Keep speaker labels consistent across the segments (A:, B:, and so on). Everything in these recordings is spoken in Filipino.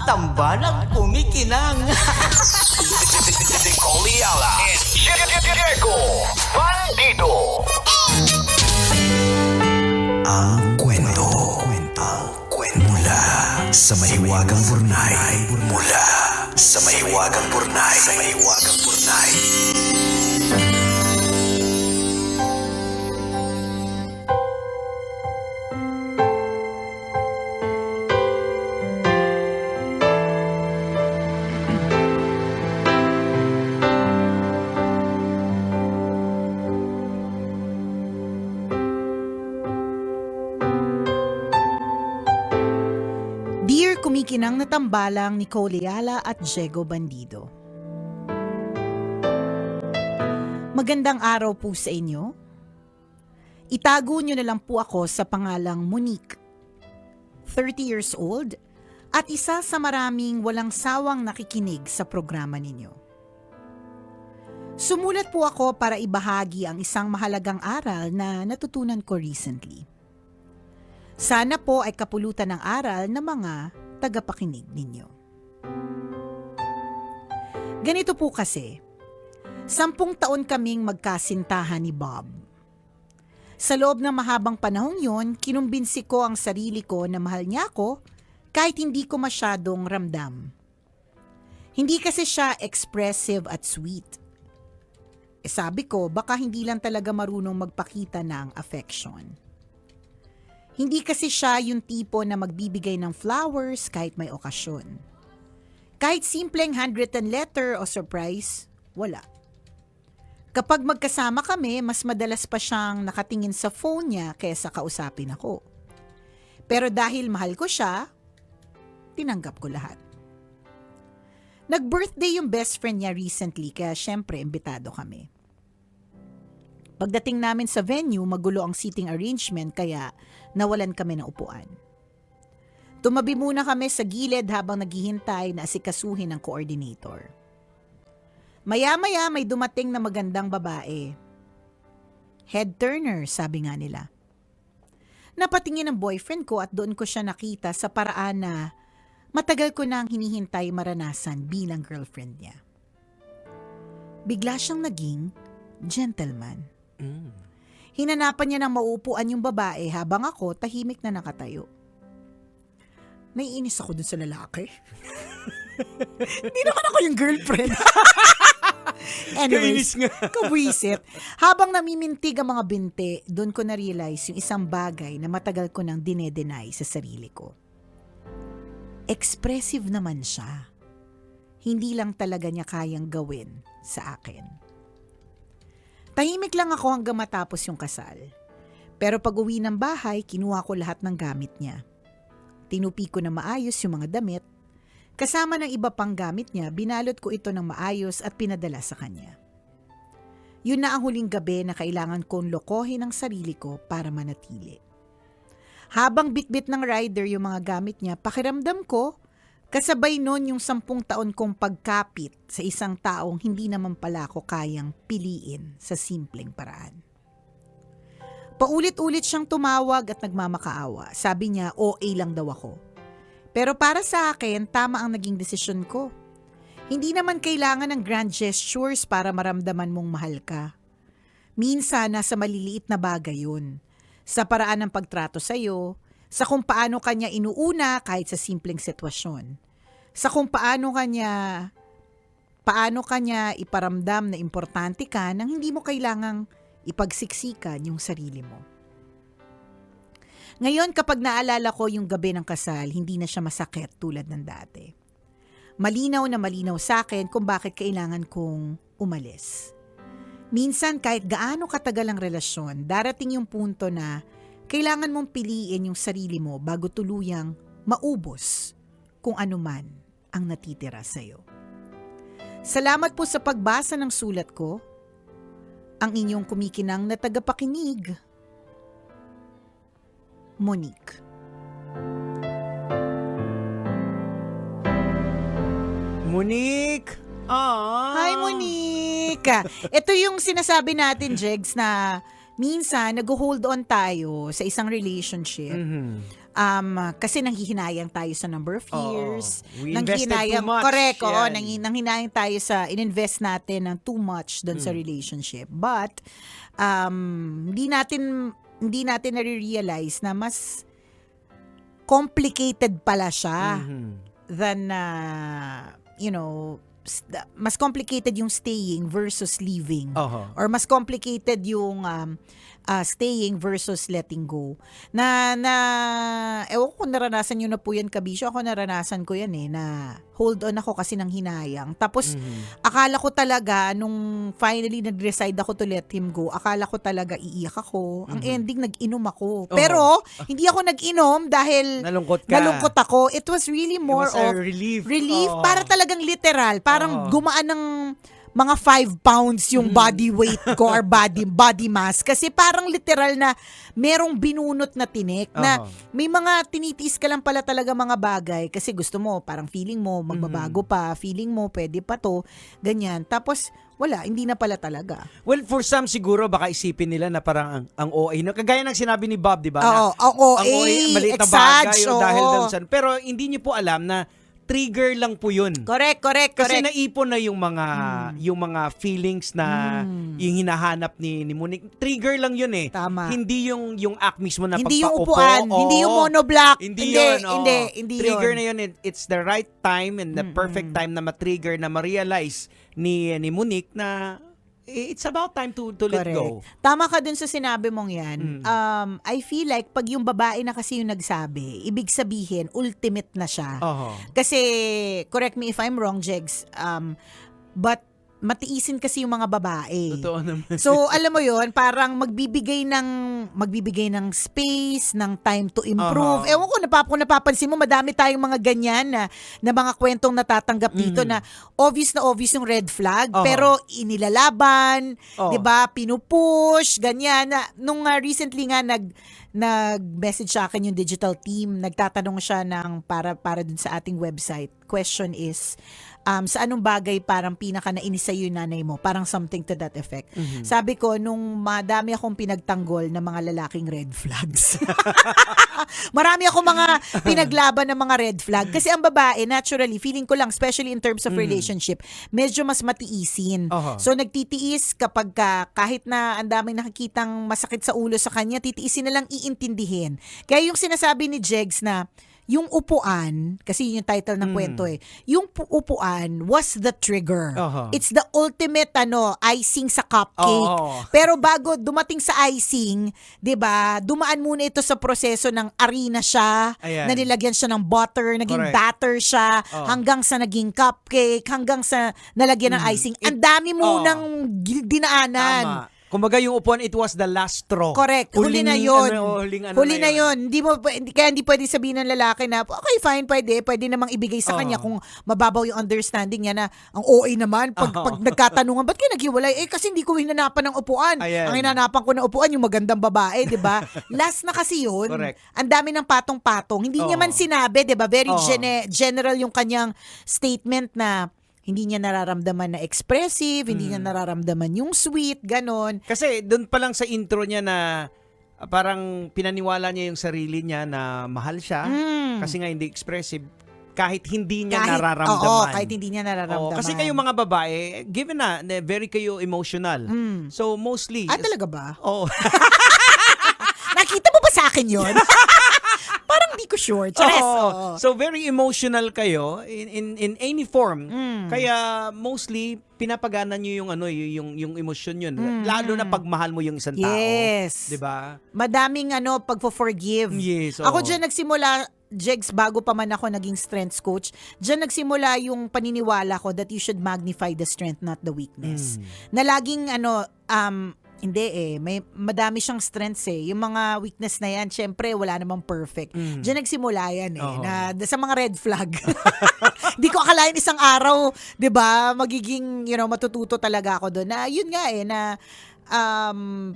A: tambalang kumikinang.
B: Coliala and Diego Bandido.
C: Ang kwento. Mula sa mahiwagang burnay. Mula sa mahiwagang burnay.
D: Dear kumikinang na tambalang ni Coliala at Diego Bandido. Magandang araw po sa inyo. Itago nyo na lang po ako sa pangalang Monique, 30 years old, at isa sa maraming walang sawang nakikinig sa programa ninyo. Sumulat po ako para ibahagi ang isang mahalagang aral na natutunan ko recently. Sana po ay kapulutan ng aral ng mga tagapakinig ninyo. Ganito po kasi, 10 taon kaming magkasintahan ni Bob. Sa loob ng mahabang panahong yon, kinumbinsi ko ang sarili ko na mahal niya ako kahit hindi ko masyadong ramdam. Hindi kasi siya expressive at sweet. Sabi ko, baka hindi lang talaga marunong magpakita ng affection. Hindi kasi siya yung tipo na magbibigay ng flowers kahit may okasyon. Kahit simpleng handwritten letter o surprise, wala. Kapag magkasama kami, mas madalas pa siyang nakatingin sa phone niya kaysa kausapin ako. Pero dahil mahal ko siya, tinanggap ko lahat. Nag-birthday yung best friend niya recently kaya syempre imbitado kami. Pagdating namin sa venue, magulo ang seating arrangement kaya nawalan kami ng upuan. Tumabi muna kami sa gilid habang naghihintay na asikasuhin ng coordinator. Maya-maya may dumating na magandang babae. Head turner, sabi nga nila. Napatingin ang boyfriend ko at doon ko siya nakita sa paraan na matagal ko nang hinihintay maranasan bilang girlfriend niya. Bigla siyang naging gentleman. Hinanapan niya ng mauupuan yung babae habang ako tahimik na nakatayo. Naiinis ako dun sa lalaki. Hindi naman ako yung girlfriend. Anyways, kabwisit. Habang namimintig ang mga binti, doon ko na-realize yung isang bagay na matagal ko nang dinedenay sa sarili ko. Expressive naman siya. Hindi lang talaga niya kayang gawin sa akin. Tahimik lang ako hanggang matapos yung kasal. Pero pag uwi ng bahay, kinuha ko lahat ng gamit niya. Tinupi ko na maayos yung mga damit. Kasama ng iba pang gamit niya, binalot ko ito ng maayos at pinadala sa kanya. Yun na ang huling gabi na kailangan kong lokohin ang sarili ko para manatili. Habang bitbit ng rider yung mga gamit niya, pakiramdam ko, kasabay nun yung 10 taon kong pagkapit sa isang taong hindi naman pala ako kayang piliin sa simpleng paraan. Paulit-ulit siyang tumawag at nagmamakaawa. Sabi niya, OA lang daw ako. Pero para sa akin, tama ang naging desisyon ko. Hindi naman kailangan ng grand gestures para maramdaman mong mahal ka. Minsan, nasa maliliit na bagay yun. Sa paraan ng pagtrato sa'yo, sa kung paano kanya inuuna kahit sa simpleng sitwasyon. Sa kung paano kanya iparamdam na importante ka nang hindi mo kailangang ipagsiksikan yung sarili mo. Ngayon kapag naalala ko yung gabi ng kasal, hindi na siya masakit tulad ng dati. Malinaw na malinaw sa akin kung bakit kailangan kong umalis. Minsan kahit gaano katagal ang relasyon, darating yung punto na kailangan mong piliin yung sarili mo bago tuluyang maubos kung ano man ang natitira sa'yo. Salamat po sa pagbasa ng sulat ko. Ang inyong kumikinang na tagapakinig, Monique.
A: Monique!
D: Hi, Monique! Ito yung sinasabi natin, Jegs, na minsan nag-hold on tayo sa isang relationship. Kasi nanghihinayang tayo sa number of years.
E: We invested too much.
D: Correct, oo.
E: Yan.
D: Nanghinayang tayo sa ininvest natin ng too much doon sa relationship. But hindi natin nare-realize na mas complicated pala siya than mas complicated yung staying versus leaving. Or mas complicated yung staying versus letting go. Ewan ko kung naranasan nyo na po yan, Kabisyo. Ako naranasan ko yan na hold on ako kasi nang hinayang. Tapos, akala ko talaga, nung finally nag-decide ako to let him go, akala ko talaga iiyak ako. Ang ending, nag-inom ako. Pero, hindi ako nag-inom dahil
E: Nalungkot ka.
D: nalungkot ako. It was really more
E: It was a
D: of
E: relief.
D: Para talagang literal. Parang gumaan ng mga 5 pounds yung body weight ko or body mass. Kasi parang literal na merong binunot na tinik na may mga tinitiis ka lang pala talaga mga bagay kasi gusto mo, parang feeling mo, magbabago pa, feeling mo, pwede pa to, ganyan. Tapos, wala, hindi na pala talaga.
E: Well, for some siguro baka isipin nila na parang ang OA. No? Kagaya ng sinabi ni Bob, di ba?
D: Oo,
E: Ang
D: OA,
E: maliit na bagay o dahil doon sa... Pero hindi niyo po alam na trigger lang po yun.
D: Correct.
E: Kasi naipon na yung mga feelings na yung hinahanap ni Monique. Trigger lang yun eh.
D: Tama.
E: Hindi yung act mismo na
D: Hindi yung
E: pagpaupo.
D: upuan, hindi yung monoblock.
E: Hindi yun.
D: Hindi
E: Trigger
D: yun.
E: na yun. It's the right time and the perfect time na ma-trigger, na ma-realize ni Monique na it's about time to let go.
D: Tama ka dun sa sinabi mong yan. I feel like pag yung babae na kasi yung nagsabi, ibig sabihin, ultimate na siya. Kasi, correct me if I'm wrong, Jegs, but matiisin kasi yung mga babae.
E: Totoo naman.
D: So, alam mo yon, parang magbibigay ng space, ng time to improve. Ewan ko, napapansin mo, madami tayong mga ganyan na mga kwentong natatanggap dito na obvious yung red flag, pero inilalaban, 'di ba? Pinupush, ganyan. Nung recently nga nag-message sa akin yung digital team, nagtatanong siya ng para dun sa ating website. Question is, sa anong bagay parang pinaka nainis sa'yo yung nanay mo? Parang something to that effect. Sabi ko, nung madami akong pinagtanggol ng mga lalaking red flags. Marami akong mga pinaglaban ng mga red flag. Kasi ang babae, naturally, feeling ko lang, especially in terms of relationship, medyo mas matiisin. So, nagtitiis kapag kahit na ang daming nakikitang masakit sa ulo sa kanya, titiisin na lang iintindihin. Kaya yung sinasabi ni Jegs na, yung upuan, kasi yun yung title ng kwento yung upuan was the trigger. It's the ultimate icing sa cupcake. Pero bago dumating sa icing, 'di ba? Dumaan muna ito sa proseso ng arena siya, na nilagyan siya ng butter, naging batter siya, hanggang sa naging cupcake, hanggang sa nalagyan ng icing. Ang dami munang dinaanan.
E: Tama. Kumbaga yung upuan, it was the last straw.
D: Correct. Huli na yun.
E: Huli
D: na yun. Kaya hindi pwede sabihin ng lalaki na, okay, fine, pwede namang ibigay sa kanya kung mababaw yung understanding niya na ang OA naman, pag nagkatanungan, ba't kayo naghiwalay? Kasi hindi ko hinanapan ng upuan.
E: Ayan.
D: Ang hinanapan ko ng upuan, yung magandang babae, di ba? Last na kasi yun.
E: Correct.
D: Ang dami ng patong-patong. Hindi niya man sinabi, di ba? Very general yung kanyang statement na hindi niya nararamdaman na expressive, hindi niya nararamdaman yung sweet, ganon.
E: Kasi doon pa lang sa intro niya na parang pinaniwala niya yung sarili niya na mahal siya kasi nga hindi expressive kahit hindi niya nararamdaman.
D: Kahit hindi niya nararamdaman.
E: Kasi kayo mga babae, given na very kayo emotional. So mostly...
D: talaga ba?
E: Oo.
D: Nakita mo ba sa akin yun? Parang hindi ko sure.
E: So very emotional kayo in any form. Kaya mostly pinapagana niyo yung emosyon yun. Lalo na pag mahal mo yung isang tao.
D: Yes.
E: 'Di ba?
D: Madaming pagfo-forgive.
E: Yes.
D: Ako diyan nagsimula, Jegs, bago pa man ako naging strengths coach, diyan nagsimula yung paniniwala ko that you should magnify the strength, not the weakness. Na laging hindi may madami siyang strengths Yung mga weakness na yan, syempre wala namang perfect. Diyan nagsimula yan na sa mga red flag. Hindi ko akalain isang araw, 'di ba, magiging matututo talaga ako doon. Na yun nga na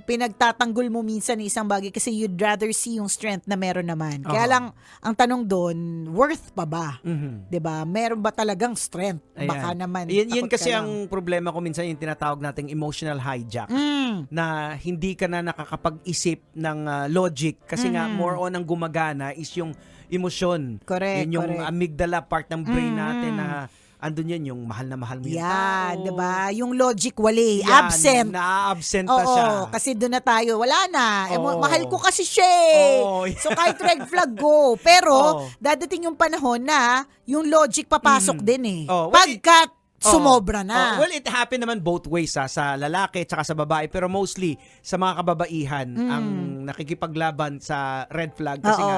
D: pinagtatanggol mo minsan ng isang bagay kasi you'd rather see yung strength na meron naman. Kaya lang, ang tanong doon, worth pa ba?
E: Mhm.
D: 'Di ba? Meron ba talagang strength? Baka naman.
E: Yan
D: takot
E: kasi
D: ka lang.
E: ang problema ko minsan yung tinatawag nating emotional hijack. Na hindi ka na nakakapag-isip ng logic kasi nga more on ang gumagana is yung emosyon.
D: Correct,
E: Yun yung
D: correct.
E: amygdala part ng brain natin na andun yan yung mahal na mahal mo yung tao.
D: Yan, 'di ba? Yung logic wali,
E: Yan,
D: absent.
E: Na-absent na
D: Oo,
E: siya.
D: kasi doon na tayo, wala na.
E: Oo.
D: Mahal ko kasi siya eh.
E: Oo.
D: So kahit red flag go. Pero
E: Oo.
D: dadating yung panahon na yung logic papasok din eh.
E: Oh, well,
D: Pagkat sumobra na.
E: Well, it happened naman both ways sa lalaki at sa babae pero mostly sa mga kababaihan ang nakikipaglaban sa red flag kasi nga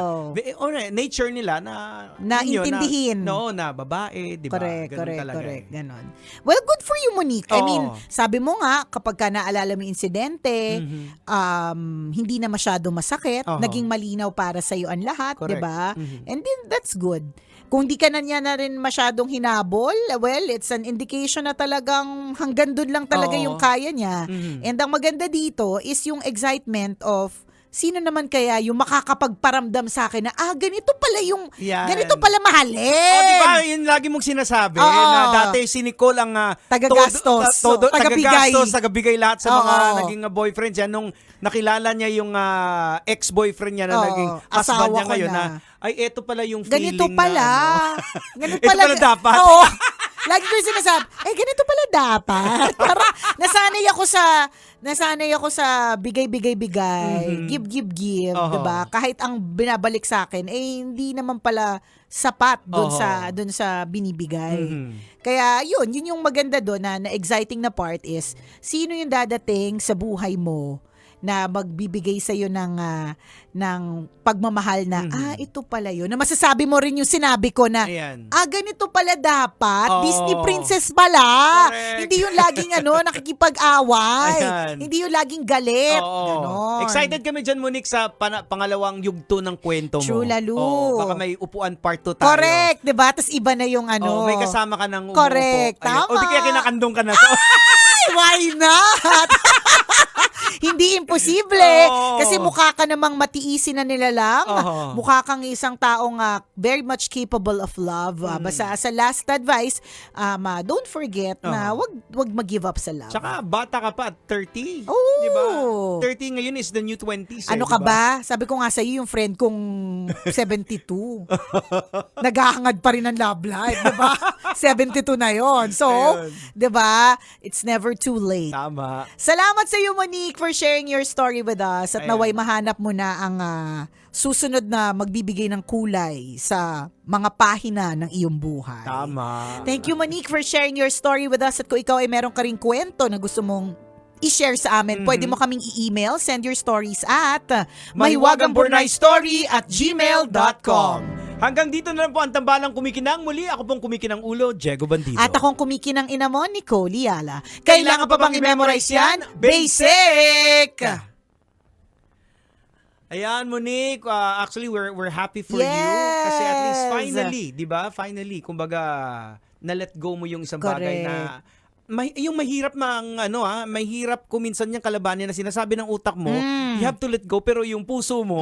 E: nature nila na yun,
D: intindihin.
E: na babae, di ba?
D: Correct,
E: Ganun
D: correct,
E: talaga
D: correct.
E: eh.
D: Ganon. Well, good for you, Monique. I
E: Oo.
D: mean, sabi mo nga, kapag ka naalala mo yung insidente, hindi na masyado masakit,
E: Oo.
D: naging malinaw para sa iyo ang lahat,
E: Correct.
D: 'di ba?
E: Mhm.
D: And then, that's good. Kung di ka na niya na rin masyadong hinabol, well, it's an indication na talagang hanggang doon lang talaga
E: Oo.
D: yung kaya niya.
E: Mhm.
D: And ang maganda dito is yung excitement of sino naman kaya yung makakapagparamdam sa akin na ganito pala yung
E: Yan.
D: ganito pala mahalin.
E: Oh, di ba? Yun lagi mong sinasabi
D: Oo.
E: na dati si Nicole ang
D: Tagagastos. Tagabigay.
E: tagabigay lahat sa mga
D: Oo.
E: naging boyfriends yan. Nung nakilala niya yung ex-boyfriend niya na
D: Oo.
E: naging husband
D: Asawa
E: niya
D: ko
E: ngayon
D: na.
E: ay eto pala yung feeling
D: Ganito pala.
E: na
D: Ganito
E: Ito pala dapat.
D: Oo. Lagi ko yung sinasabi, ganito pala dapat. Para nasanay ako sa bigay-bigay-bigay, give,
E: Oo.
D: 'di ba? Kahit ang binabalik sa akin hindi naman pala sapat doon
E: Oo.
D: sa binibigay.
E: Mhm.
D: Kaya yun yung maganda doon na exciting na part is sino yung dadating sa buhay mo na magbibigay sa iyo ng pagmamahal na ito pala yun. Na masasabi mo rin yung sinabi ko na
E: Ayan.
D: ganito pala dapat.
E: Oo.
D: Disney princess pala.
E: Correct.
D: Hindi yung laging nakikipag-away.
E: Ayan.
D: Hindi yung laging galit.
E: Oo.
D: Ganon.
E: Excited kami dyan, Monique, sa pangalawang yugto ng kwento mo.
D: True, lalo.
E: Oo, baka may upuan part 2 tayo.
D: Correct, 'di ba? Tapos iba na yung
E: Oo, may kasama ka ng umuupo.
D: Correct,
E: Ayun.
D: tama.
E: O di kaya kinakandong ka na to.
D: Ay, why not? Hindi imposible.
E: Oo.
D: Kasi mukha ka namang matiisin na nila lang.
E: Oo.
D: Mukha kang isang taong very much capable of love. Basta sa last advice, don't forget na wag mag-give up sa love.
E: Tsaka bata ka pa at 30.
D: Oo.
E: Di ba? 30 ngayon is the new 20s.
D: Ano
E: di
D: ka ba? Sabi ko nga sa iyo, yung friend kong 72. Naghahangad pa rin ng love life, 'di ba? 72 na 'yon. So,
E: Ayun.
D: 'di ba? It's never too late.
E: Tama.
D: Salamat sa iyo, Monique, for sharing your story with us at
E: Ayan.
D: naway mahanap mo na ang susunod na magbibigay ng kulay sa mga pahina ng iyong buhay.
E: Tama.
D: Thank you, Monique, for sharing your story with us. At kung ikaw ay meron ka ring kwento na gusto mong i-share sa amin, pwede mo kaming i-email, send your stories at mahiwagangburnaystory@gmail.com.
E: Hanggang dito na lang po ang tambalang kumikinang. Muli, ako pong kumikinang ulo, Diego Bandido.
D: At akong kumikinang ina mo, Nicole Liala. Kailangan pa bang i-memorize yan? Basic!
E: Ayan, Monique, actually we're happy for you
D: Yes!
E: kasi at least finally, 'di ba? Finally, kumbaga na-let go mo yung isang bagay na yung mahirap mahirap kuminsan yung kalabanin na sinasabi ng utak mo, you have to let go, pero yung puso mo,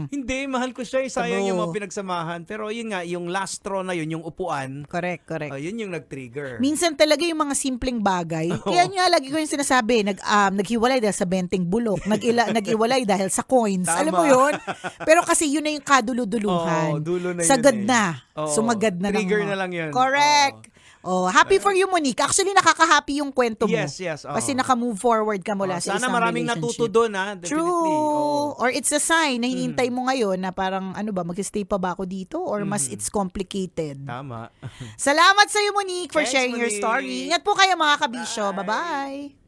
E: hindi, mahal ko siya, sayang
D: Tabo.
E: yung mga pinagsamahan. Pero yun nga, yung last straw na yun, yung upuan,
D: Correct.
E: yun yung nag-trigger.
D: Minsan talaga yung mga simpleng bagay. Kaya nga lagi ko yung sinasabi, naghiwalay dahil sa benteng bulok, naghiwalay dahil sa coins.
E: Tama.
D: Alam mo yun? Pero kasi yun na yung kaduluduluhan.
E: Oo, dulo na yun
D: Sagad
E: eh.
D: na.
E: Oo,
D: Sumagad na.
E: trigger
D: ng mga-
E: na lang yun.
D: Correct. Happy for you, Monique. Actually, nakaka-happy yung kwento mo.
E: Yes. Oo.
D: Kasi naka-move forward ka mula sa
E: Sana
D: isang
E: maraming
D: relationship.
E: natuto doon, ha? Definitely.
D: True.
E: Oo.
D: Or it's a sign na hinihintay mo ngayon na parang, mag-stay pa ba ako dito? Or mas it's complicated?
E: Tama.
D: Salamat sa iyo, Monique, for
E: Thanks,
D: sharing your
E: Monique.
D: story. Ingat po kayo, mga kabisyo. Bye-bye.